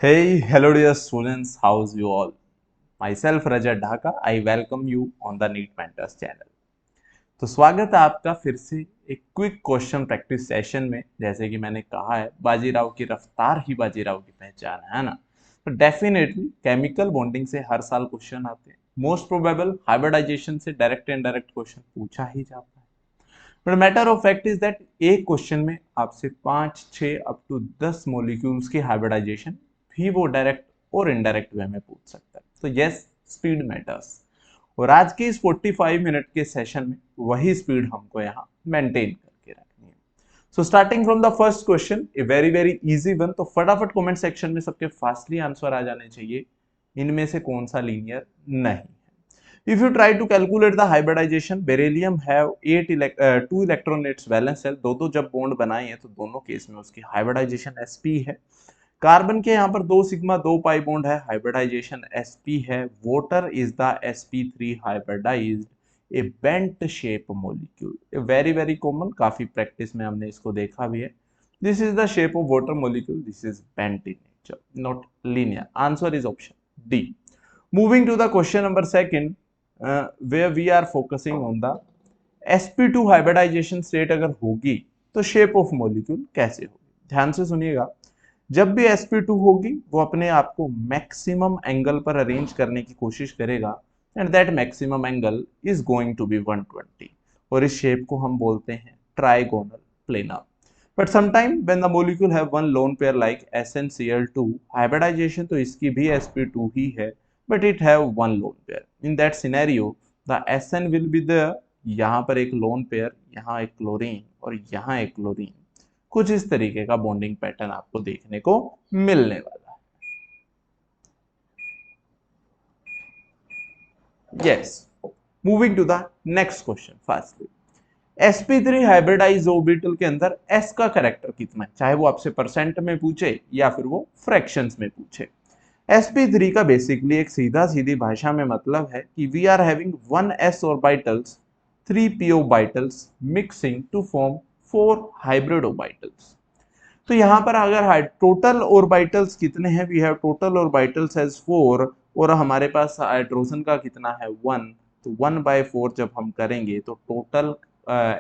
Hey, hello dear students, how's you all? Myself Rajat Dhaka, I welcome you on the NEET Mentors channel. तो स्वागत है आपका फिर से एक क्विक क्वेश्चन प्रैक्टिस सेशन में। जैसे कि मैंने कहा है, बाजीराव की रफ्तार ही बाजीराव की पहचान है ना। तो डेफिनेटली केमिकल बॉन्डिंग से हर साल क्वेश्चन आते हैं। मोस्ट प्रोबेबल हाइब्रिडाइजेशन से डायरेक्ट एंड डायरेक्ट क्वेश्चन पूछा ही जाता है। But matter of fact is that एक क्वेश्चन में आपसे 5, 6 अप टू 10 मॉलिक्यूल्स की हाइब्रिडाइजेशन भी वो डायरेक्ट और इनडायरेक्ट वे में पूछ सकता है। तो यस, स्पीड मैटर्स। और आज के इस 45 मिनट के सेशन में वही स्पीड हमको यहाँ मेंटेन करके रखनी है। So starting from the first question, a very very easy one. तो फटाफट कमेंट सेक्शन में सबके फास्टली आंसर आ जाने चाहिए। इनमें से कौन सा लीनियर नहीं है? If you try to calculate the hybridization, beryllium have 2 electronets valence shell। दो जब बॉन्ड बनाए हैं तो दोनों केस में उसकी हाइब्रिडाइजेशन sp है। कार्बन के यहाँ पर 2 सिग्मा 2 पाई बॉन्ड है, हाइब्रिडाइजेशन sp है। Water is the sp3 hybridized a bent shape molecule. Very very common, काफी प्रैक्टिस में हमने इसको देखा भी है। This is the shape of water molecule, this is bent in nature, not linear. Answer is option D. Moving to the question number second, where we are focusing on the sp2 hybridization state अगर होगी तो shape of molecule कैसे होगी? ध्यान से सुनिएगा। जब भी sp2 होगी वो अपने आप को मैक्सिमम एंगल पर अरेंज करने की कोशिश करेगा and that maximum angle is going to be 120 और इस शेप को हम बोलते हैं trigonal planar. But sometime when the molecule have one lone pair like SnCl2, hybridization तो इसकी भी sp2 ही है, but it have one lone pair. In that scenario, the Sn will be the, यहाँ पर एक लोन पेयर, यहाँ एक chlorine और यहाँ एक क्लोरीन। कुछ इस तरीके का बॉन्डिंग पैटर्न आपको देखने को मिलने वाला है। Yes, moving to the next question fastly. sp3 hybridize orbital के अंदर s का कैरेक्टर कितना है, चाहे वो आपसे परसेंट में पूछे या फिर वो फ्रैक्शंस में पूछे। sp3 का बेसिकली एक सीधा सीधी भाषा में मतलब है कि we are having 1s orbitals 3p orbitals mixing to form 4 hybrid orbitals. तो यहाँ पर अगर टोटल ऑर्बिटल्स कितने हैं, we have total orbitals as 4 और हमारे पास हाइड्रोजन का कितना है 1। तो 1/4 जब हम करेंगे तो total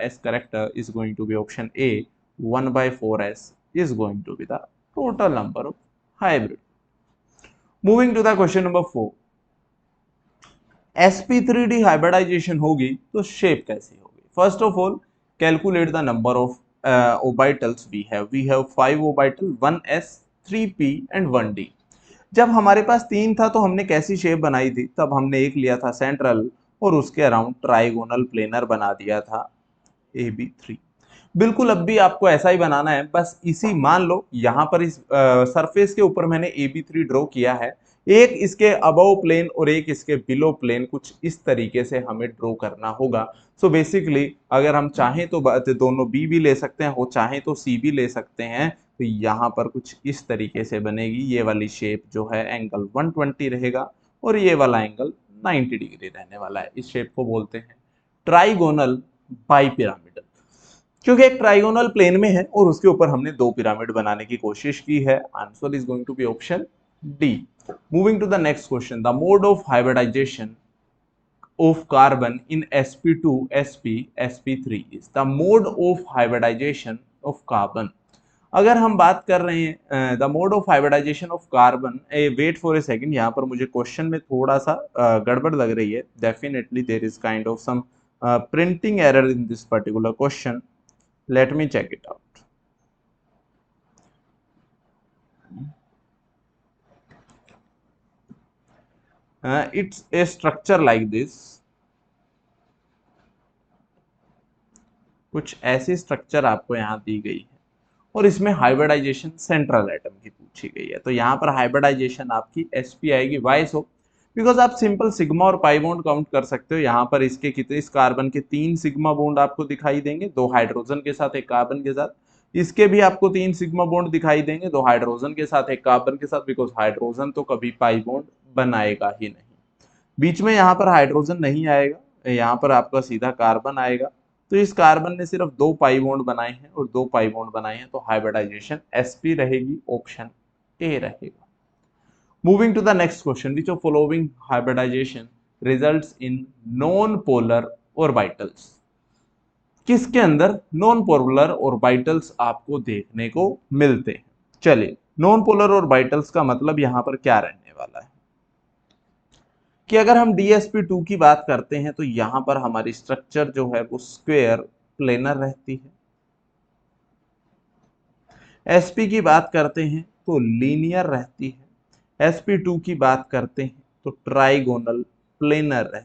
s character is going to be option A. 1/4s is going to be the total number of hybrid. Moving to the question number 4, sp3d hybridization होगी तो शेप कैसी होगी? First of all calculate the number of orbitals we have 5 orbital, 1s 3p and 1d। जब हमारे पास 3 था तो हमने कैसी शेप बनाई थी? तब हमने एक लिया था सेंट्रल और उसके अराउंड ट्राइगोनल प्लेनर बना दिया था AB3। बिल्कुल अब भी आपको ऐसा ही बनाना है, बस इसी मान लो यहाँ पर इस सरफेस के ऊपर मैंने AB3 ड्रॉ किया है। एक इसके अबव प्लेन और एक इसके बिलो प्लेन, कुछ इस तरीके से हमें ड्रॉ करना होगा। सो बेसिकली अगर हम चाहें तो दोनों बी भी ले सकते हैं, वो चाहें तो सी भी ले सकते हैं। तो यहाँ पर कुछ इस तरीके से बनेगी। ये वाली शेप जो है एंगल 120 रहेगा और ये वाला एंगल 90 डिग्री रहने वाला है। इस शेप को बोलते हैं ट्राइगोनल बाइपिरामिडल, क्योंकि एक ट्राइगोनल प्लेन में है और उसके ऊपर हमने 2 पिरामिड बनाने की कोशिश की है। Answer is going to be option D. Moving to the next question, the mode of hybridization of carbon in sp2 sp sp3 is the mode of hybridization of carbon। अगर हम बात कर रहे हैं the mode of hybridization of carbon, wait for a second, यहाँ पर मुझे question में थोड़ा सा गड़बड़ लग रही है। Definitely there is kind of some printing error in this particular question, let me check it out. It's a structure like this। कुछ ऐसी स्ट्रक्चर आपको यहाँ दी गई है और इसमें हाइब्रिडाइजेशन सेंट्रल एटम की पूछी गई है। तो यहाँ पर हाइब्रिडाइजेशन आपकी sp आएगी। Why so? बिकॉज आप सिंपल सिग्मा और पाई बॉन्ड काउंट कर सकते हो। यहाँ पर इसके कितने, इस कार्बन के 3 सिग्मा बॉन्ड आपको दिखाई देंगे, 2 हाइड्रोजन के साथ, एक कार्बन के साथ। इसके भी आपको 3 सिग्मा बॉन्ड दिखाई देंगे, 2 हाइड्रोजन के साथ, एक कार्बन के साथ, बिकॉज हाइड्रोजन तो कभी पाई बॉन्ड बनाएगा ही नहीं। बीच में यहाँ पर हाइड्रोजन नहीं आएगा, यहाँ पर आपका सीधा कार्बन आएगा। तो इस कार्बन ने सिर्फ 2 पाई बॉन्ड बनाए हैं और 2 पाई बॉन्ड बनाए हैं, तो हाइब्रिडाइजेशन sp रहेगी ऑप्शन ए रहेगा। Moving to the next question, which of following hybridization results in non polar orbitals? किसके अंदर नॉन पोलर ऑर्बिटल्स आपको देखने को मिलते हैं? चलिए, नॉन पोलर ऑर्बिटल्स का मतलब यहां पर क्या रहने वाला है कि अगर हम DsP2 की बात करते हैं तो यहां पर हमारी स्ट्रक्चर जो है वो स्क्वायर प्लेनर रहती है। sp की बात करते हैं तो लीनियर रहती है। sp2 की बात करते हैं तो ट्राइगोनल प्लेनर रहती है।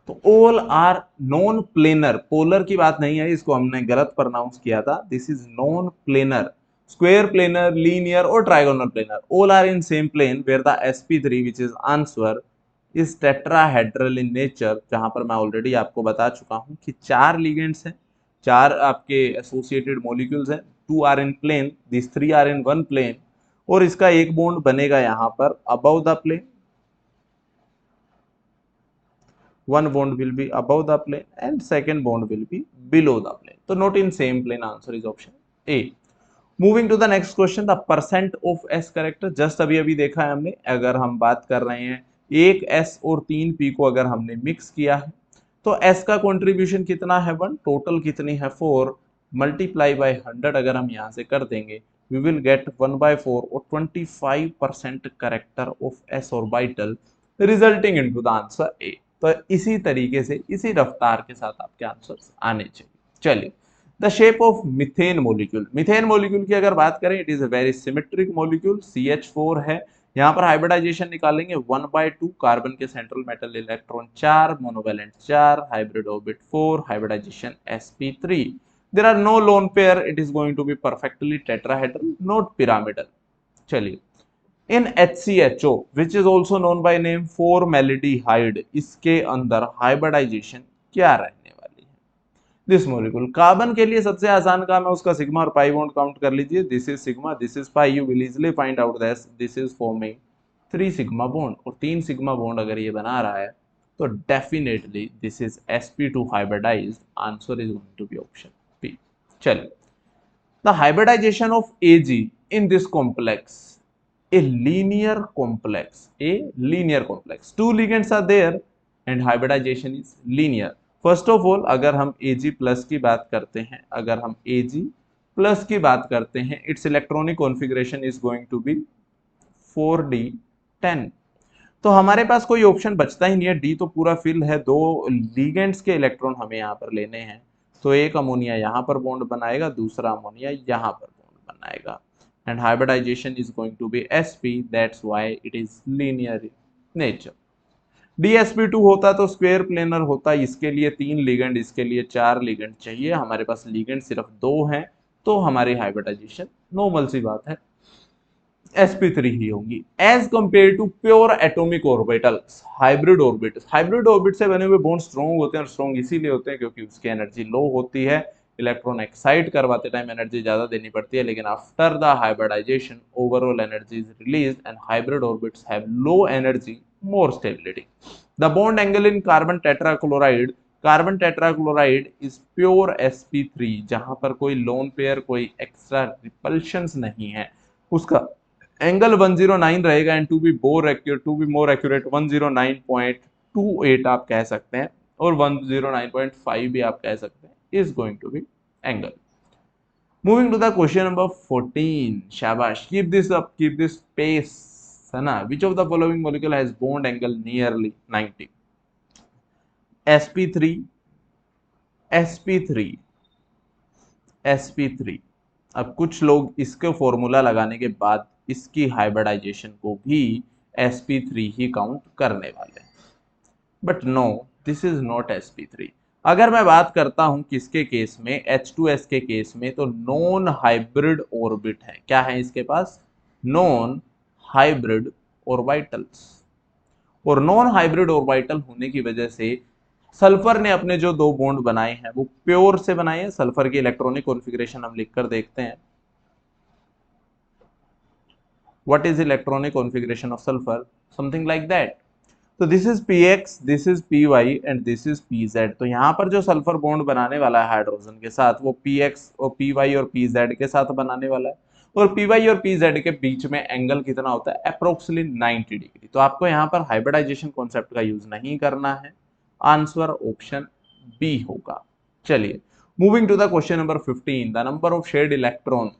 तो all are non planar, polar की बात नहीं है, इसको हमने गलत प्रोनाउंस किया था। This is non planar, square planar, linear और trigonal planar, all are in same plane where the sp3 which is answer is tetrahedral in nature. जहां पर मैं ऑलरेडी आपको बता चुका हूं कि 4 लिगेंड्स हैं, 4 आपके एसोसिएटेड मॉलिक्यूल्स हैं, 2 are in plane, this 3 are in one plane, और इसका एक बॉन्ड बनेगा यहां पर above the plane, one bond will be above the plane and second bond will be below the plane. So not in same plane, answer is option A. Moving to the next question, the percent of S character, just अभी देखा है हमने, अगर हम बात कर रहे हैं एक S और 3 P को अगर हमने मिक्स किया है तो S का कंट्रीब्यूशन कितना है 1, टोटल कितनी है 4, मल्टीप्लाई बाय 100 अगर हम यहाँ से कर देंगे we will get 1/4 और 25% character of S orbital resulting into the answer A. तो इसी तरीके से, इसी रफ्तार के साथ आपके आंसर्स आने चाहिए। चलिए, the shape of methane molecule, methane molecule की अगर बात करें, it is a very symmetric molecule, CH4 है। यहाँ पर हाइब्रिडाइजेशन निकालेंगे 1/2, कार्बन के central metal electron 4, monovalent 4, hybrid orbit 4, hybridization sp3। There are no lone pair, it is going to be perfectly tetrahedral, not pyramidal. चलिए, in HCHO which is also known by name formaldehyde, इसके अंदर hybridisation क्या रहने वाली है? This molecule, carbon के लिए सबसे आसान काम है उसका सिग्मा और पाई बॉन्ड काउंट कर लीजिए। This is sigma, this is pi, you will easily find out that this is forming 3 sigma bond, और 3 सिग्मा बॉन्ड अगर ये बना रहा है तो definitely this is sp2 hybridized, answer is going to be option P। चलिए, the hybridization of Ag in this complex, a linear complex, a linear complex, 2 ligands are there and hybridization is linear. First of all, अगर हम Ag plus की बात करते हैं, अगर हम Ag plus की बात करते हैं, its electronic configuration is going to be 4d10। तो हमारे पास कोई ऑप्शन बचता ही नहीं है, D तो पूरा फिल है, 2 लिगेंड्स के इलेक्ट्रॉन हमें यहाँ पर लेने हैं, तो एक अमोनिया यहाँ पर बॉन्ड बनाएगा, दूसरा अमोनिया यहाँ पर बॉन्ड बनाएगा, and hybridization is going to be sp, that's why it is linear in nature। dsp2 होता तो स्क्वायर प्लेनर होता, इसके लिए 3 लिगेंड, इसके लिए 4 लिगेंड चाहिए, हमारे पास लिगेंड सिर्फ 2 हैं, तो हमारी हाइब्रिडाइजेशन नॉर्मल सी बात है sp3 ही होगी। As compare to pure atomic orbitals, hybrid orbits, hybrid orbit से बने हुए बॉन्ड स्ट्रॉन्ग होते हैं, और स्ट्रॉन्ग इसीलिए होते हैं क्योंकि उसकी एनर्जी लो होती है, इलेक्ट्रॉन एक्साइट करवाते टाइम एनर्जी ज्यादा देनी पड़ती है, लेकिन after the hybridization overall energy is released and hybrid orbits have low energy, more stability. The bond angle in carbon tetrachloride, carbon tetrachloride is pure sp3, जहां पर कोई लोन पेयर, कोई एक्स्ट्रा रिपल्शंस नहीं है, उसका एंगल 109 रहेगा, and to be more accurate 109.28 आप कह सकते हैं, और 109.5 भी आप कह सकते हैं, is going to be angle. Moving to the question number 14, शाबाश, keep this up, keep this pace, है ना। Which of the following molecule has bond angle nearly 90? sp3, sp3, sp3। अब कुछ लोग इसके फॉर्मूला लगाने के बाद इसकी हाइब्रिडाइजेशन को भी sp3 ही काउंट करने वाले हैं, but no, this is not sp3। अगर मैं बात करता हूं किसके केस में, H2S के केस में, तो नॉन हाइब्रिड ऑर्बिट है, क्या है इसके पास, नॉन हाइब्रिड ऑर्बिटल्स, और नॉन हाइब्रिड ऑर्बिटल होने की वजह से सल्फर ने अपने जो 2 बॉन्ड बनाए हैं वो प्योर से बनाए हैं। सल्फर की इलेक्ट्रॉनिक कॉन्फ़िगरेशन हम लिखकर देखते हैं, what is electronic configuration of sulfur, something like that, तो this is P X, this is P Y and this is P Z. तो यहाँ पर जो सल्फर बॉन्ड बनाने वाला है हाइड्रोजन के साथ वो पी एक्स और पी वाई और पी जेड के साथ बनाने वाला है। और पी वाई और पी जेड के बीच में एंगल कितना होता है, अप्रोक्सीमेटली 90 डिग्री। तो आपको यहाँ पर हाइब्रिडाइजेशन कॉन्सेप्ट का यूज नहीं करना है। आंसर ऑप्शन बी होगा। चलिए, moving to the question number 15, the number of shared electron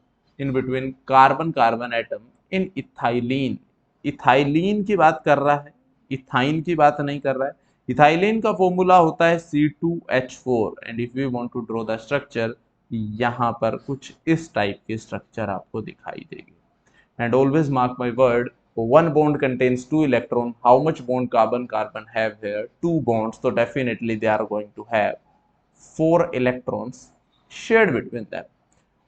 in between carbon carbon atom in ethylene. Ethylene की बात कर रहा है, इथाइन की बात नहीं कर रहा है। इथाइलिन का फॉर्मूला होता है C2H4 and if we want to draw the structure, यहाँ पर कुछ इस टाइप के स्ट्रक्चर आपको दिखाई देगी। And always mark my word, one bond contains two electron, how much bond carbon carbon have here, two bonds, so definitely they are going to have 4 electrons shared between them.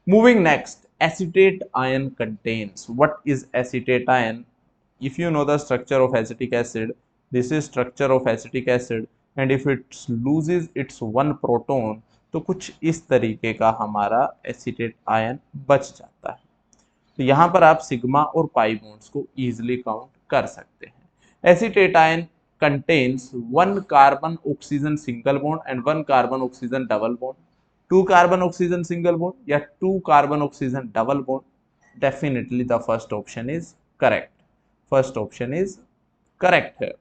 Moving next, acetate ion contains. What is acetate ion? If you know the structure of acetic acid, this is structure of acetic acid, and if it loses its one proton, तो कुछ इस तरीके का हमारा acetate ion बच जाता है। तो यहाँ पर आप सिग्मा और पाई बॉन्ड्स को इजीली काउंट कर सकते हैं। Acetate ion contains 1 carbon oxygen single bond and 1 carbon oxygen double bond, 2 carbon oxygen single bond या 2 carbon oxygen double bond. Definitely the first option is correct. First option is correct है।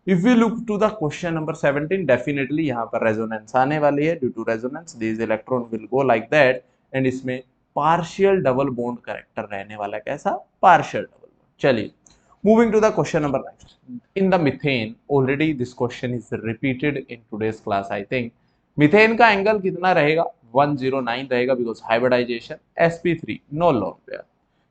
If we look to the question number 17, definitely यहाँ पर resonance आने वाली है। Due to resonance this electron will go like that and इसमें partial double bond character रहने वाला है। कैसा? Partial double bond. चलिए, moving to the question number 9, in the methane, already this question is repeated in today's class I think. Methane का angle कितना रहेगा? 109 रहेगा because hybridization, sp3 no lone pair.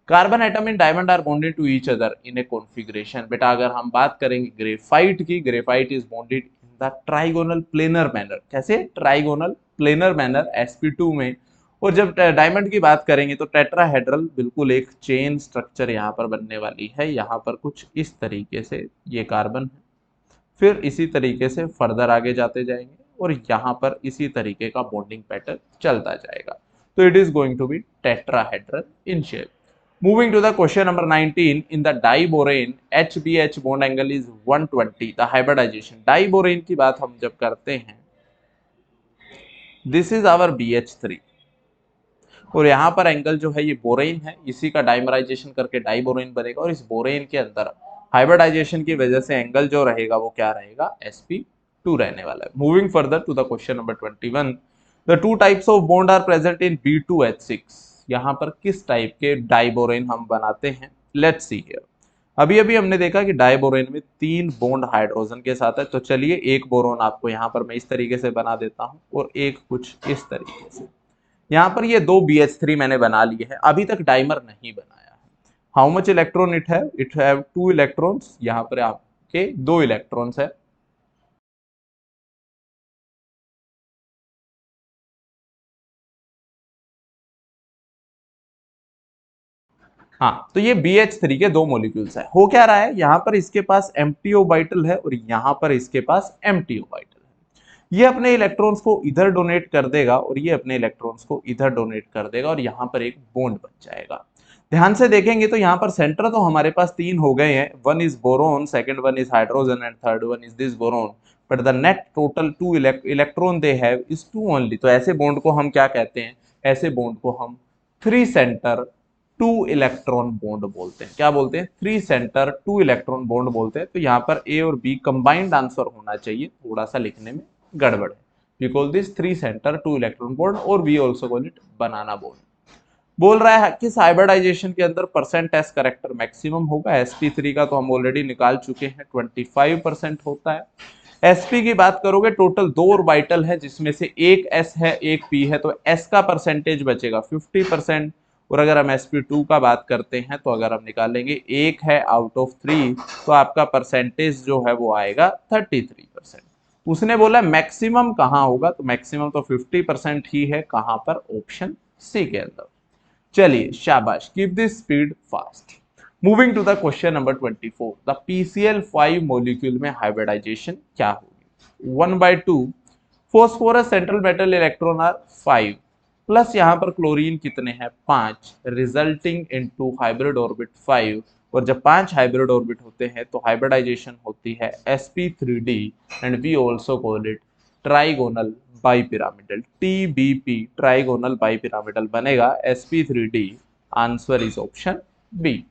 Carbon atom in diamond are bonded to each other in a configuration. बेटा अगर हम बात करेंगे graphite की, graphite is bonded in the trigonal planar manner. कैसे? ट्राइगोनल प्लेनर मैनर sp2 में। और जब डायमंड की बात करेंगे तो टेट्राहेड्रल, बिल्कुल एक चेन स्ट्रक्चर यहाँ पर बनने वाली है। यहाँ पर कुछ इस तरीके से ये कार्बन है, फिर इसी तरीके से फर्दर आगे जाते जाएंगे और यहाँ पर इसी तरीके का बॉन्डिंग पैटर्न चलता जाएगा। तो it is going to be tetrahedral in shape. Moving to the question number 19, in the diborane HBH bond angle is 120, the hybridization। Diborane की बात हम जब करते हैं, this is our BH3 और यहाँ पर एंगल जो है ये बोरेन है, इसी का डाइमराइजेशन करके डाइबोरेन बनेगा और इस बोरेन के अंदर हाइब्रिडाइजेशन की वजह से एंगल जो रहेगा वो क्या रहेगा? sp2 रहने वाला है। Moving further to the question number 21, the two types of bond are present in B2H6। यहाँ पर किस टाइप के डाइबोरेन हम बनाते हैं? Let's see here. अभी अभी हमने देखा कि डाइबोरेन में 3 बॉन्ड हाइड्रोजन के साथ है। तो चलिए, एक बोरोन आपको यहाँ पर मैं इस तरीके से बना देता हूँ और एक कुछ इस तरीके से। यहाँ पर ये 2 BH3 मैंने बना लिए हैं, अभी तक डाइमर नहीं बनाया है। How much electron it have? It have 2 electrons. यहाँ पर आपके 2 इलेक्ट्रॉन्स है। हाँ, तो ये BH3 के 2 मॉलिक्यूल्स है। हो क्या रहा है, यहाँ पर इसके पास एम्प्टी ऑर्बिटल है और यहाँ पर इसके पास एम्प्टी ऑर्बिटल है। ये अपने इलेक्ट्रॉन्स को इधर डोनेट कर देगा और ये अपने इलेक्ट्रॉन्स को इधर डोनेट कर देगा और यहाँ पर एक बॉन्ड बन जाएगा। ध्यान से देखेंगे तो यहाँ पर सेंटर तो हमारे पास 3 हो गए हैं, one is boron, second one is hydrogen and third one is this boron, but the net total 2 electron they have is 2 only. तो ऐसे बॉन्ड को हम क्या कहते हैं? ऐसे बॉन्ड को हम 3 सेंटर 2 इलेक्ट्रॉन बॉन्ड बोलते हैं। क्या बोलते हैं? 3 सेंटर 2 इलेक्ट्रॉन बॉन्ड बोलते हैं। तो यहाँ पर ए और बी कंबाइंड आंसर होना चाहिए, थोड़ा सा लिखने में गड़बड़ है। We call this 3 centre 2 electron bond और we also call it banana bond. बोल रहा है कि हाइब्रिडाइजेशन के अंदर परसेंट एस करेक्टर मैक्सिमम होगा। sp3 का तो हम ऑलरेडी निकाल चुके हैं, 25% होता है। sp की बात करोगे, टोटल 2 ऑर्बिटल है जिसमें से एक s है एक p है, तो s का परसेंटेज बचेगा 50%। और अगर हम sp2 का बात करते हैं तो अगर हम निकालेंगे एक है आउट ऑफ 3 तो आपका परसेंटेज जो है वो आएगा 33%। उसने बोला मैक्सिमम कहाँ होगा, तो मैक्सिमम तो 50% ही है। कहाँ पर? ऑप्शन सी के अंदर। चलिए, शाबाश, keep this speed fast. Moving to the question number 24, the PCl5 molecule में हाइब्रिडाइजेशन क्या होगी? 1/2 phosphorus central metal electron are 5 plus यहाँ पर क्लोरीन कितने हैं? 5, रिजल्टिंग इनटू हाइब्रिड ऑर्बिट 5 और जब 5 हाइब्रिड ऑर्बिट होते हैं तो हाइब्रिडाइजेशन होती है sp3d and we also call it trigonal bipyramidal. TBP trigonal bipyramidal बनेगा sp3d। Answer is option B.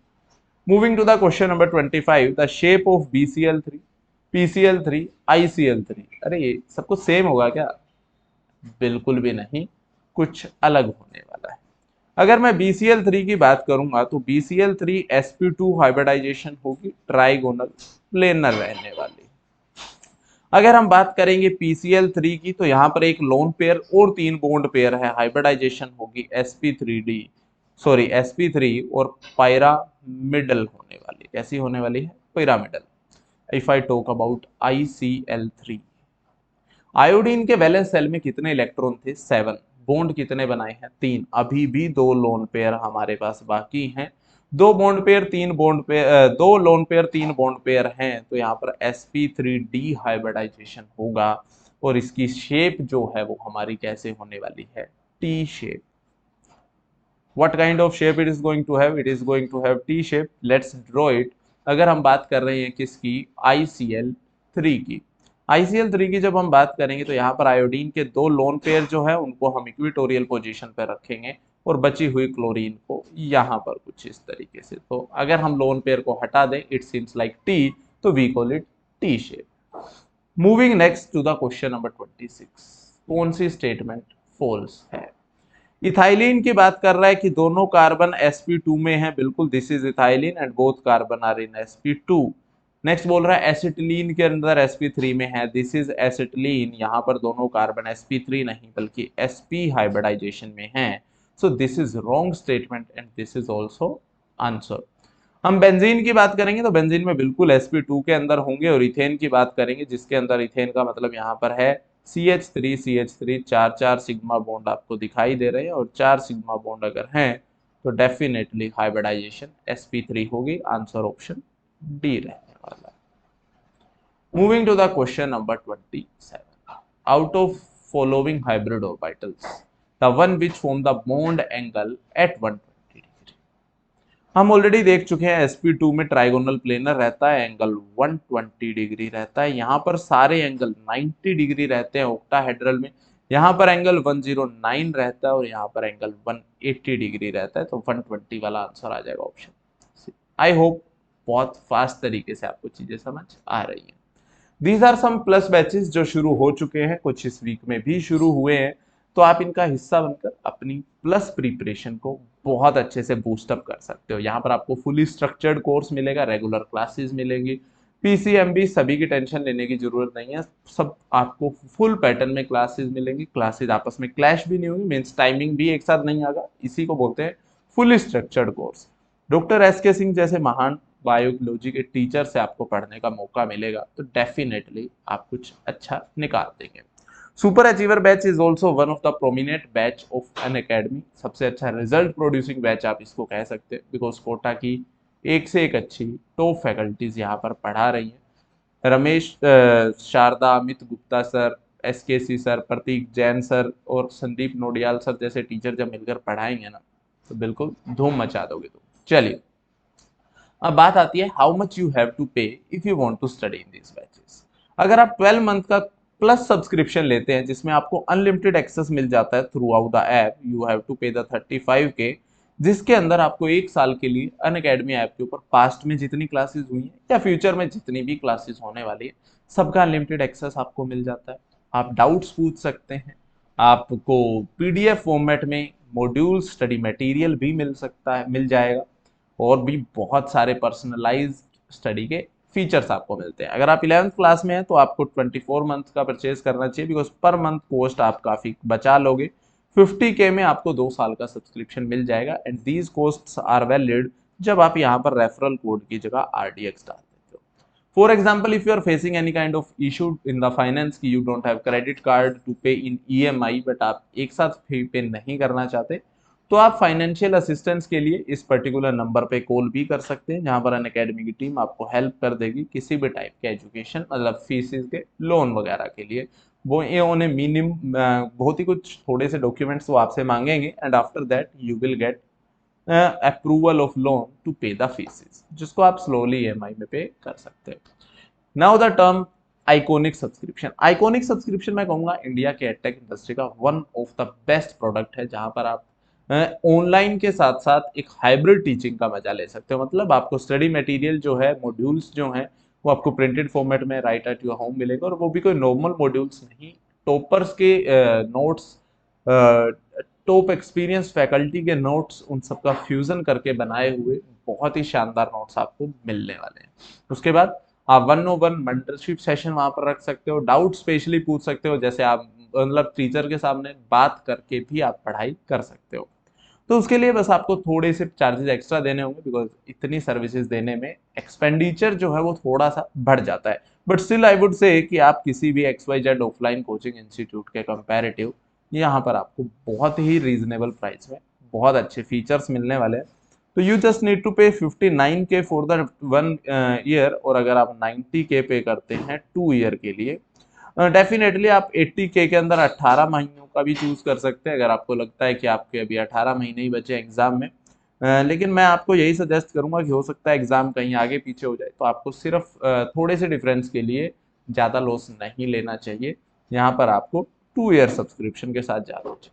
Moving to the question number 25, the shape of BCl3, PCl3, ICl3। अरे ये सब कुछ सेम होगा क्या? बिल्कुल भी नहीं, कुछ अलग होने वाला है। अगर मैं BCl3 की बात करूंगा तो BCl3 sp2 हाइब्रिडाइजेशन होगी, ट्राइगोनल प्लेनर रहने वाली। अगर हम बात करेंगे PCl3 की तो यहाँ पर एक लोन पेयर और 3 बॉन्ड पेयर है, हाइब्रिडाइजेशन होगी sp3d सॉरी sp3 और पायरामिडल होने वाली। कैसी होने वाली है? Pyramidal. If I talk about ICl3, iodine के वैलेंस सेल में कितने इलेक्ट्रॉन थे? 7। बॉन्ड कितने बनाए हैं? 3। अभी भी 2 लोन पेयर हमारे पास बाकी हैं। 2 bond pair 3 bond pair 2 lone pair 3 bond pair हैं, तो यहाँ पर sp3d हाइब्रिडाइजेशन होगा और इसकी शेप जो है वो हमारी कैसे होने वाली है? T shape. What kind of shape it is going to have? It is going to have T shape. Let's draw it. अगर हम बात कर रहे हैं किसकी? ICl3 की। ICl3 की जब हम बात करेंगे तो यहाँ पर आयोडीन के 2 लोन पेयर जो है उनको हम इक्वेटोरियल पोजीशन पर रखेंगे और बची हुई क्लोरीन को यहाँ पर कुछ इस तरीके से। तो अगर हम लोन पेयर को हटा दें, इट सीम्स लाइक T, तो we call it T shape. Moving next to the question number 26। कौन सी स्टेटमेंट फॉल्स है? इथाइलिन की बात कर रहा है कि दोनों कार्बन sp2 में है, बिल्कुल this is ethylene and both carbon are in sp2। Next बोल रहा है एसिटिलीन के अंदर sp3 में है, दिस इज एसिटिलीन, यहाँ पर दोनों कार्बन sp3 नहीं बल्कि sp हाइब्रिडाइजेशन में है। So this is wrong statement and this is also answer. हम बेंजीन की बात करेंगे तो बेंजीन में बिल्कुल sp2 के अंदर होंगे, और इथेन की बात करेंगे जिसके अंदर इथेन का मतलब यहाँ पर है CH3 4 सिग्मा बॉन्ड आपको दिखाई दे रहे हैं, और 4 सिग्मा बॉन्ड अगर हैं तो डेफिनेटली हाइब्रिडाइजेशन sp3 होगी। आंसर ऑप्शन डी रहने वाला है। Moving to the question number 27। Out of following hybrid orbitals the one which form the bond angle at 120 degree. हम ऑलरेडी देख चुके हैं sp2 में ट्राइगोनल प्लेनर रहता है, एंगल 120 डिग्री रहता है। यहाँ पर सारे एंगल 90 डिग्री रहते हैं ऑक्टाहेड्रल में। यहाँ पर एंगल 109 रहता है और यहाँ पर एंगल 180 डिग्री रहता है, तो 120 वाला आंसर आ जाएगा ऑप्शन। आई होप बहुत फास्ट तरीके से आपको चीजें समझ आ रही हैं। These are some plus batches जो शुरू हो चुके हैं, कुछ इस वीक में भी शुरू हुए हैं, तो आप इनका हिस्सा बनकर अपनी प्लस प्रिपरेशन को बहुत अच्छे से बूस्टअप कर सकते हो। यहाँ पर आपको फुली स्ट्रक्चर्ड कोर्स मिलेगा, रेगुलर क्लासेस मिलेंगी, PCMB सभी की टेंशन लेने की जरूरत नहीं है, सब आपको फुल पैटर्न में क्लासेस मिलेंगी। क्लासेस आपस में क्लैश भी नहीं होगी, मीन्स टाइमिंग भी एक साथ नहीं आएगा, इसी को बोलते हैं fully structured course. Doctor SK Singh जैसे महान बायोलॉजी के टीचर से आपको पढ़ने का मौका मिलेगा तो डेफिनेटली आप कुछ अच्छा निकाल देंगे। Super achiever batch is also one of the prominent batch of Unacademy. सबसे अच्छा रिजल्ट प्रोड्यूसिंग बैच आप इसको कह सकते हैं, बिकॉज कोटा की एक से एक अच्छी टॉप फैकल्टीज यहाँ पर पढ़ा रही हैं। Ramesh Sharda, Amit Gupta sir, SKC sir, Prateek Jain sir और संदीप नोडियाल सर जैसे टीचर जब मिलकर पढ़ाएंगे ना तो बिल्कुल धूम मचा दोगे। तो चलिए अब बात आती है how much you have to pay if you want to study in this batches. अगर आप 12 मंथ का प्लस सब्सक्रिप्शन लेते हैं जिसमें आपको अनलिमिटेड एक्सेस मिल जाता है throughout the app, you have to pay the 35K, जिसके अंदर आपको 1 साल के लिए अनअकैडमी ऐप के ऊपर पास्ट में जितनी क्लासेस हुई हैं या फ्यूचर में जितनी भी क्लासेस होने वाली है सबका अनलिमिटेड एक्सेस आपको मिल जाता है। आप डाउट्स पूछ सकते हैं, आपको PDF फॉर्मेट में मॉड्यूल स्टडी मटेरियल भी मिल जाएगा, और भी बहुत सारे पर्सनलाइज स्टडी के फीचर्स आपको मिलते हैं। अगर आप 11th क्लास में हैं तो आपको 24 मंथ का परचेज करना चाहिए, बिकॉज पर मंथ कॉस्ट आप काफ़ी बचा लोगे। 50K में आपको 2 साल का सब्सक्रिप्शन मिल जाएगा and these costs are valid जब आप यहाँ पर रेफरल कोड की जगह RDX डाल देते हो। For example, if you are facing any kind of issue in the finance की you don't have credit card to pay in EMI, but आप एक साथ पे नहीं करना चाहते, तो आप फाइनेंशियल असिस्टेंस के लिए इस पर्टिकुलर नंबर पे कॉल भी कर सकते हैं, जहां पर अनअकैडमी की टीम आपको हेल्प कर देगी किसी भी टाइप के एजुकेशन मतलब फीसिस के लोन वगैरह के लिए। वो ये उन्हें मिनिमम बहुत ही कुछ थोड़े से डॉक्यूमेंट्स वो आपसे मांगेंगे and after that you will get approval of loan to pay the fees, जिसको आप स्लोली ईएमआई में पे कर सकते हो। Now the term iconic subscription. Iconic subscription मैं कहूंगा इंडिया के एडटेक इंडस्ट्री का one of the best product है, जहां पर आप ऑनलाइन के साथ साथ एक हाइब्रिड टीचिंग का मजा ले सकते हो। मतलब आपको स्टडी मटेरियल जो है, मॉड्यूल्स जो हैं, वो आपको प्रिंटेड फॉर्मेट में राइट एट योर होम मिलेगा, और वो भी कोई नॉर्मल मॉड्यूल्स नहीं, टॉपर्स के नोट्स, टॉप एक्सपीरियंस फैकल्टी के नोट्स, उन सबका फ्यूजन करके बनाए हुए बहुत ही शानदार नोट्स आपको मिलने वाले हैं। उसके बाद आप 101 मेंटरशिप सेशन वहां पर रख सकते हो, डाउट स्पेशली पूछ सकते हो, जैसे आप मतलब टीचर के सामने बात करके भी आप पढ़ाई कर सकते हो। तो उसके लिए बस आपको थोड़े से चार्जेस एक्स्ट्रा देने होंगे, बिकॉज इतनी सर्विसेज देने में एक्सपेंडिचर जो है वो थोड़ा सा बढ़ जाता है। But still I would say कि आप किसी भी XYZ ऑफलाइन कोचिंग इंस्टीट्यूट के कंपैरेटिव यहाँ पर आपको बहुत ही रीजनेबल प्राइस में बहुत अच्छे फीचर्स मिलने वाले हैं। तो यू जस्ट नीड टू पे 59K फॉर द 1 ईयर, और अगर आप 90K पे करते हैं 2 ईयर के लिए, डेफिनेटली आप 80K के अंदर 18 महीनों का भी चूज कर सकते हैं, अगर आपको लगता है कि आपके अभी 18 महीने ही बचे एग्जाम में। लेकिन मैं आपको यही सजेस्ट करूंगा कि हो सकता है एग्जाम कहीं आगे पीछे हो जाए, तो आपको सिर्फ थोड़े से डिफरेंस के लिए ज़्यादा लॉस नहीं लेना चाहिए। यहाँ पर आपको 2 ईयर सब्सक्रिप्शन के साथ जाना चाहिए।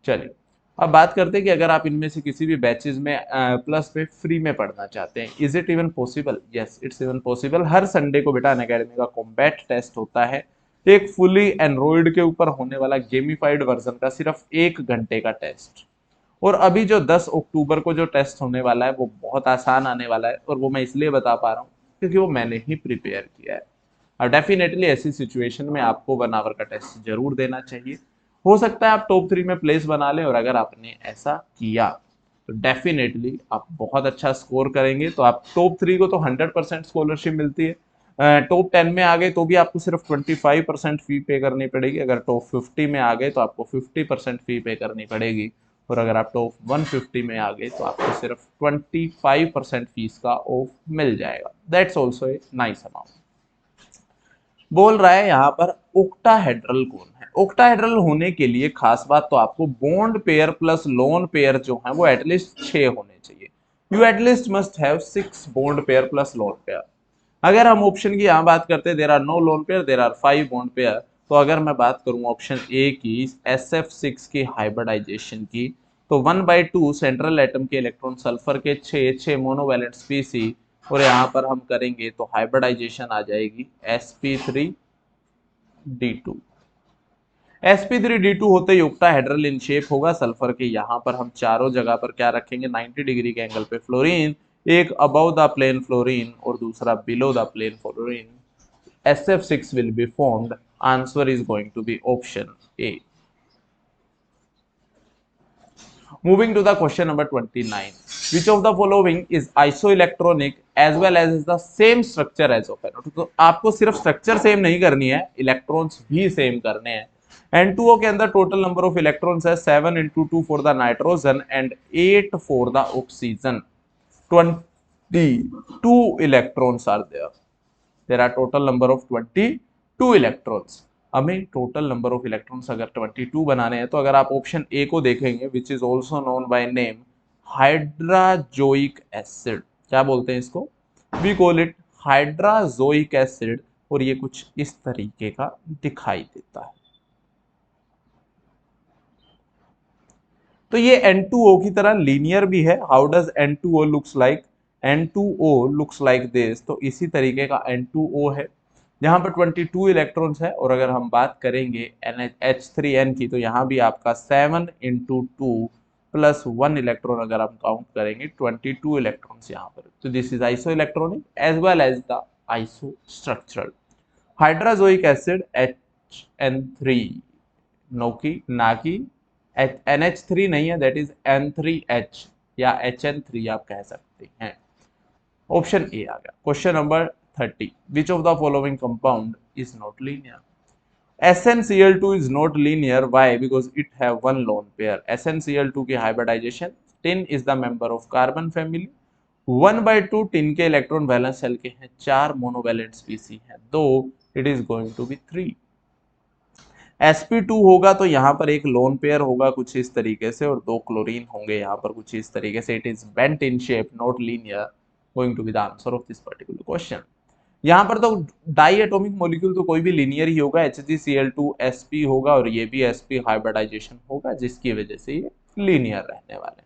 चलिए, अब बात करते हैं कि अगर आप इनमें से किसी भी बैचेज में प्लस पे फ्री में पढ़ना चाहते हैं, is it even possible? Yes, it's even possible. Her Sunday को बेटा अनअकैडमी का कॉम्बैट टेस्ट होता है, एक फुली एंड्रॉइड के ऊपर होने वाला गेमिफाइड वर्जन का, सिर्फ 1 घंटे का टेस्ट। और अभी जो 10 अक्टूबर को जो टेस्ट होने वाला है वो बहुत आसान आने वाला है, और वो मैं इसलिए बता पा रहा हूँ क्योंकि वो मैंने ही प्रिपेयर किया है। और डेफिनेटली ऐसी सिचुएशन में आपको 1 आवर का टेस्ट जरूर देना चाहिए। हो सकता है आप टॉप 3 में प्लेस बना लें, और अगर आपने ऐसा किया तो डेफिनेटली आप बहुत अच्छा स्कोर करेंगे। तो आप टॉप 3 को तो 100% स्कॉलरशिप मिलती है, टॉप 10 में आ गए तो भी आपको सिर्फ 25% फी पे करनी पड़ेगी, अगर टॉप 50 में आ गए तो आपको 50% फी पे करनी पड़ेगी, और अगर आप टॉप 150 में आ गए तो आपको सिर्फ 25% फीस का ऑफ मिल जाएगा। That's also a nice amount. बोल रहा है यहाँ पर ओक्टाहेड्रल कौन है। ओक्टाहेड्रल होने के लिए खास बात तो आपको bond pair plus lone pair जो है वो एटलीस्ट 6 होने चाहिए। You at least must have 6 bond pair plus lone pair. अगर हम ऑप्शन की यहाँ बात करते हैं, there are no lone pair, there are 5 bond pair, तो अगर मैं बात करूँ ऑप्शन ए की, SF6 की हाइब्रिडाइजेशन की, तो 1/2 सेंट्रल एटम के इलेक्ट्रॉन, सल्फर के 6 मोनोवैलेंट स्पीसी, और यहाँ पर हम करेंगे तो हाइब्रिडाइजेशन आ जाएगी sp3d2। sp3d2 होते ही ओक्टाहेड्रल इन शेप होगा सल्फर के। यहाँ पर हम चारों जगह पर क्या रखेंगे, 90 डिग्री के एंगल पे फ्लोरीन, एक अबव द प्लेन फ्लोरीन और दूसरा below the plane fluorine. SF6 will be formed. Answer is going to be option A. Moving to the question number 29. Which of the following is isoelectronic as well as is the same structure as of NO2? तो आपको सिर्फ structure same नहीं करनी है, electrons भी same करने हैं। N2O के अंदर टोटल नंबर ऑफ इलेक्ट्रॉन्स है 7 × 2 for the nitrogen and 8 for the oxygen. 22 electrons are there. There are total number of 22 electrons. हमें टोटल नंबर ऑफ इलेक्ट्रॉन्स अगर 22 बनाने हैं, तो अगर आप ऑप्शन ए को देखेंगे, which is also known by name hydrazoic acid, क्या बोलते हैं इसको, we call it hydrazoic acid, और ये कुछ इस तरीके का दिखाई देता है। तो ये N2O की तरह लीनियर भी है। How does N2O looks like? N2O looks like this. तो इसी तरीके का N2O है, यहाँ पर 22 इलेक्ट्रॉन्स है, और अगर हम बात करेंगे H3N की, तो यहाँ भी आपका 7 × 2 प्लस 1 इलेक्ट्रॉन अगर हम काउंट करेंगे, 22 इलेक्ट्रॉन्स यहाँ पर। तो this is iso electronic as well as the iso structural. Hydrazoic acid HN3, नो की ना की NH3 नहीं है, दैट इज N3H या HN3 आप कह सकते हैं। ऑप्शन ए आ गया। Question number 30. Which of the following compound is not linear? SnCl2 is not linear. Why? Because it have one lone pair. SnCl2 की hybridization, tin is the member of carbon family. 1/2 tin के electron valence shell के हैं, 4 monovalent species हैं, दो it is going to be 3। sp2 होगा तो यहाँ पर एक लोन पेयर होगा कुछ इस तरीके से और दो क्लोरीन होंगे यहाँ पर कुछ इस तरीके से। It is bent in shape not linear, going to be the answer of this particular question. यहाँ पर तो डाई एटॉमिक मॉलिक्यूल तो कोई भी लीनियर ही होगा, HgCl2sp होगा और ये भी sp हाइब्रिडाइजेशन होगा जिसकी वजह से ये लीनियर रहने वाले हैं।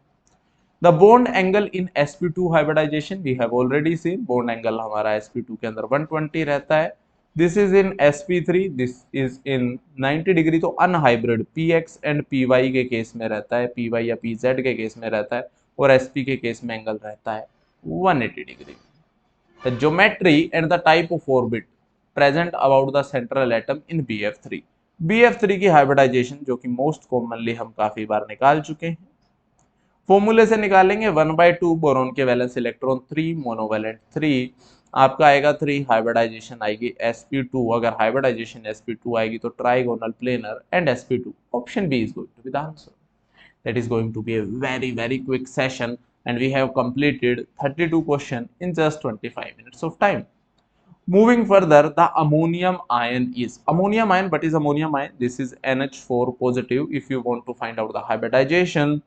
The bond angle in sp2 hybridization we have already seen, bond angle हमारा sp2 के अंदर 120 रहता है। This is in sp3, this is in 90 degree, तो अनहाइब्रिड px एंड py के केस में रहता है, py या pz के केस में रहता है, और sp के केस में एंगल रहता है 180 degree. The geometry and the type of orbit present about the central atom in BF3। BF3 की हाइब्रिडाइजेशन जो कि मोस्ट कॉमनली हम काफी बार निकाल चुके हैं, फॉर्मूले से निकालेंगे 1/2 बोरॉन के वैलेंस इलेक्ट्रॉन 3 मोनोवैलेंट 3 आपका आएगा 3, हाइब्रिडाइजेशन आएगी sp2, अगर हाइब्रिडाइजेशन sp2 आएगी तो trigonal planar and sp2, option B is going to be the answer. That is going to be a very quick session and we have completed 32 question in just 25 minutes of time. Moving further, the ammonium ion is ammonium ion. What is ammonium ion? This is NH4 positive. If you want to find out the hybridization,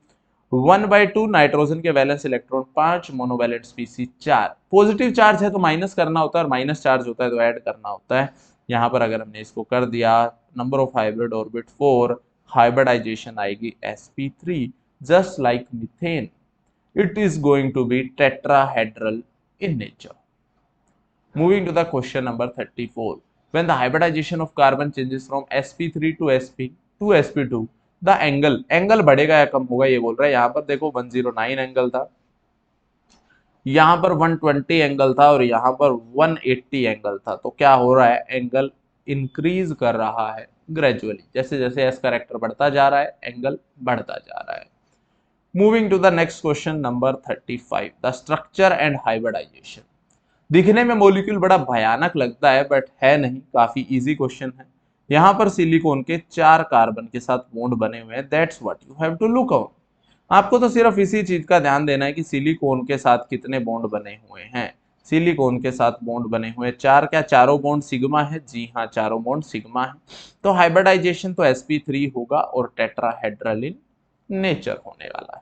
1/2 nitrogen के valence electron 5, monovalent स्पीसी 4। Positive charge है तो minus करना होता है और minus charge होता है तो ऐड करना होता है। यहाँ पर अगर हमने इसको कर दिया, number of hybrid orbit 4, hybridization आएगी sp3 just like methane. It is going to be tetrahedral in nature. Moving to the question number 34, when the hybridization of carbon changes from sp3 to sp to sp2, the angle बढ़ेगा या कम होगा ये बोल रहा है। यहाँ पर देखो 109 एंगल था, यहाँ पर 120 एंगल था और यहाँ पर 180 एंगल था, तो क्या हो रहा है, एंगल इंक्रीज कर रहा है ग्रेजुअली, जैसे जैसे एस करेक्टर बढ़ता जा रहा है एंगल बढ़ता जा रहा है। Moving to the next question number 35, the structure and hybridization. दिखने में मॉलिक्यूल बड़ा भयानक लगता है बट है नहीं, काफी इजी क्वेश्चन है। यहाँ पर सिलिकॉन के 4 कार्बन के साथ बॉन्ड बने हुए हैं, that's what you have to look out. आपको तो सिर्फ इसी चीज का ध्यान देना है कि सिलिकॉन के साथ कितने बॉन्ड बने हुए हैं। सिलिकॉन के साथ बॉन्ड बने हुए 4, क्या चारों बॉन्ड सिग्मा है? जी हाँ, चारों बॉन्ड सिग्मा है। तो हाइब्रिडाइजेशन तो sp3 होगा और टेट्राहेड्रल इन नेचर होने वाला है।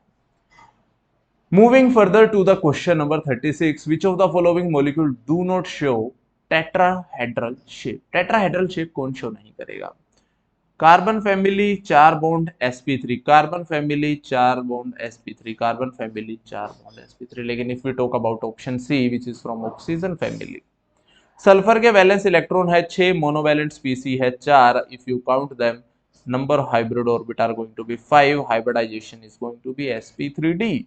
Moving further to the question number 36, which of the following molecule do not show tetrahedral shape? Tetrahedral shape कौन शो नहीं करेगा? Carbon family 4 bond sp3, carbon family 4 bond sp3, carbon family 4 bond sp3। लेकिन if we talk about option C which is from oxygen family, sulphur के valence electron है 6, monovalent species है 4, if you count them number hybrid orbit are going to be 5, hybridisation is going to be sp3d।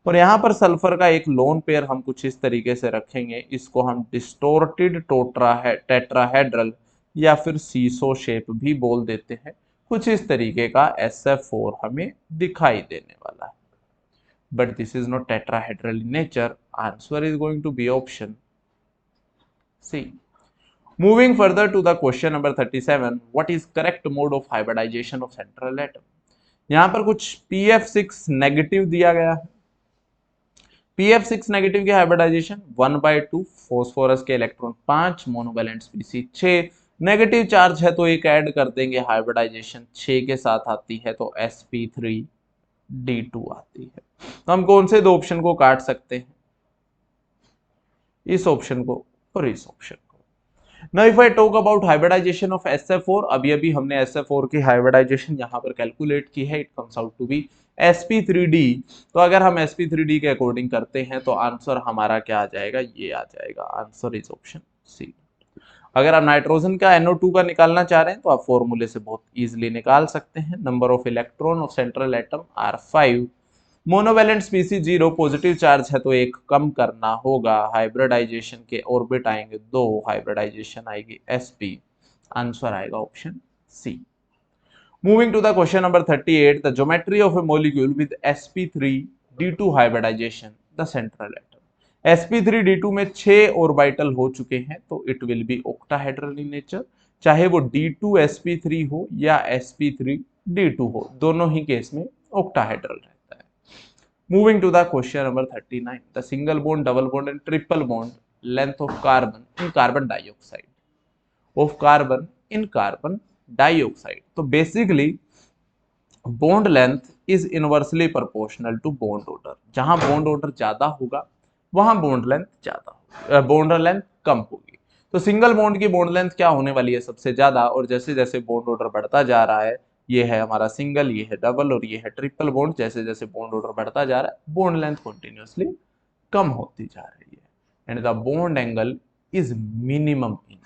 और यहाँ पर sulphur का एक lone pair हम कुछ इस तरीके से रखेंगे, इसको हम डिस्टोर्टेड टेट्राहेड्रल या फिर सीसो शेप भी बोल देते हैं। कुछ इस तरीके का SF4 हमें दिखाई देने वाला है, but this is not tetrahedral in nature. Answer is going to be option C. Moving further to the question number 37, what is correct mode of hybridization of central atom? यहाँ पर कुछ PF6 नेगेटिव दिया गया है। PF6 negative की hybridisation 1/2, phosphorus के electron 5, monovalent स्पीसी 6, negative charge है तो एक ऐड कर देंगे, हाइब्रिडाइजेशन 6 के साथ आती है तो sp3d2 आती है। तो हम कौन से दो ऑप्शन को काट सकते हैं? इस ऑप्शन को और इस ऑप्शन को। Now if I talk about hybridization of SF4, अभी हमने SF4 की हाइब्रिडाइजेशन यहाँ पर कैलकुलेट की है, it comes out to be sp3d। तो अगर हम sp3d के अकॉर्डिंग करते हैं तो आंसर हमारा क्या आ जाएगा, ये आ जाएगा, आंसर इज ऑप्शन सी। अगर आप नाइट्रोजन का NO2 का निकालना चाह रहे हैं तो आप फॉर्मूले से बहुत इजीली निकाल सकते हैं। Number of electron of central atom are 5, monovalent species 0, positive charge है तो एक कम करना होगा, हाइब्रिडाइजेशन के ऑर्बिट आएंगे 2, हाइब्रिडाइजेशन आएगी sp, आंसर आएगा option C. Moving to the question number 38, the geometry of a molecule with sp3d2 hybridisation the central atom. sp3d2 में 6 ऑर्बिटल हो चुके हैं तो it will be octahedral in nature, चाहे वो d2sp3 हो या sp3d2 हो, दोनों ही केस में ऑक्टाहेड्रल है। Moving to the question number 39, the single bond, double bond and triple bond length of carbon in carbon dioxide, of carbon in carbon dioxide. तो basically bond length is inversely proportional to bond order. जहां bond order ज्यादा होगा वहां bond length ज्यादा होगी, bond length कम होगी। तो single bond की बॉन्ड लेंथ क्या होने वाली है? सबसे ज्यादा। और जैसे जैसे बॉन्ड ऑर्डर बढ़ता जा रहा है, ये है हमारा सिंगल, ये है डबल और ये है ट्रिपल बॉन्ड, जैसे जैसे बॉन्ड ऑर्डर बढ़ता जा रहा है बॉन्ड लेंथ कंटिन्यूअसली कम होती जा रही है। And the bond angle is minimum in.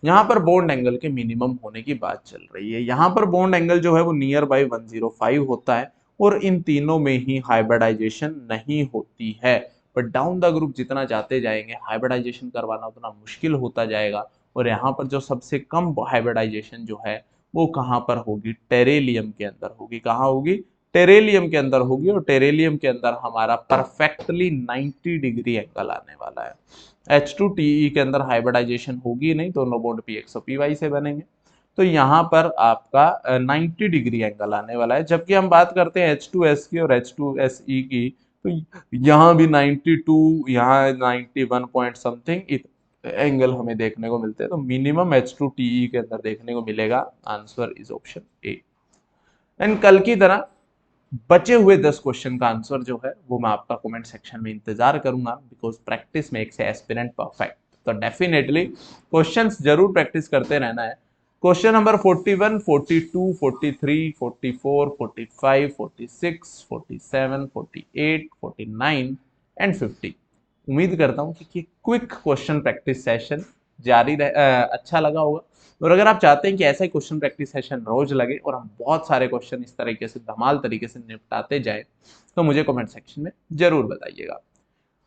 यहाँ पर बॉन्ड एंगल के मिनिमम होने की बात चल रही है। यहाँ पर बॉन्ड एंगल जो है वो नियर बाई 105 होता है और इन तीनों में ही हाइब्रिडाइजेशन नहीं होती है। बट डाउन द ग्रुप जितना जाते जाएंगे हाइब्रिडाइजेशन करवाना उतना मुश्किल होता जाएगा। और यहाँ पर जो सबसे कम हाइब्रिडाइजेशन जो है वो कहाँ पर होगी? टेरेलियम के अंदर होगी। कहाँ होगी? टेरेलियम के अंदर होगी। और टेरेलियम के अंदर हमारा परफेक्टली 90 डिग्री एंगल आने वाला है। H2TE के अंदर हाइब्रिडाइजेशन होगी नहीं, दोनों बॉन्ड PX और PY से बनेंगे। तो यहाँ पर आपका 90 डिग्री एंगल आने वाला है। जबकि हम बात करते हैं H2S की और H2SE की, तो यहाँ भी 92, यहाँ 91 पॉइंट समथिंग एंगल हमें देखने को मिलते हैं। तो मिनिमम H2TE के अंदर देखने को मिलेगा। Answer is option A. And कल की तरह बचे हुए 10 क्वेश्चन का आंसर जो है वो मैं आपका कमेंट सेक्शन में इंतजार करूंगा, बिकॉज प्रैक्टिस में एक से एस्पिरेंट परफेक्ट। तो डेफिनेटली क्वेश्चंस जरूर प्रैक्टिस करते रहना है। Question number 41, 42, 43, 44, 45, 46, 47, 48, 49 and 50। उम्मीद करता हूं कि क्विक क्वेश्चन प्रैक्टिस सेशन जारी अच्छा लगा होगा। और अगर आप चाहते हैं कि ऐसा ही क्वेश्चन प्रैक्टिस सेशन रोज लगे और हम बहुत सारे क्वेश्चन इस तरीके से धमाल तरीके से निपटाते जाए, तो मुझे कमेंट सेक्शन में जरूर बताइएगा।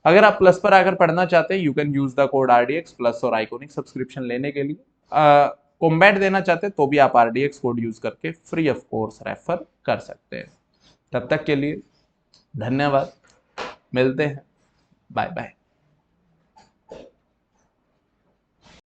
अगर आप प्लस पर आकर पढ़ना चाहते हैं, you can use the code RDX plus और आइकोनिक सब्सक्रिप्शन लेने के लिए। कॉम्बैट देना चाहते हैं तो भी आप RDX कोड यूज करके फ्री ऑफ कोर्स रेफर कर सकते हैं। तब तक के लिए धन्यवाद, मिलते हैं, बाय बाय।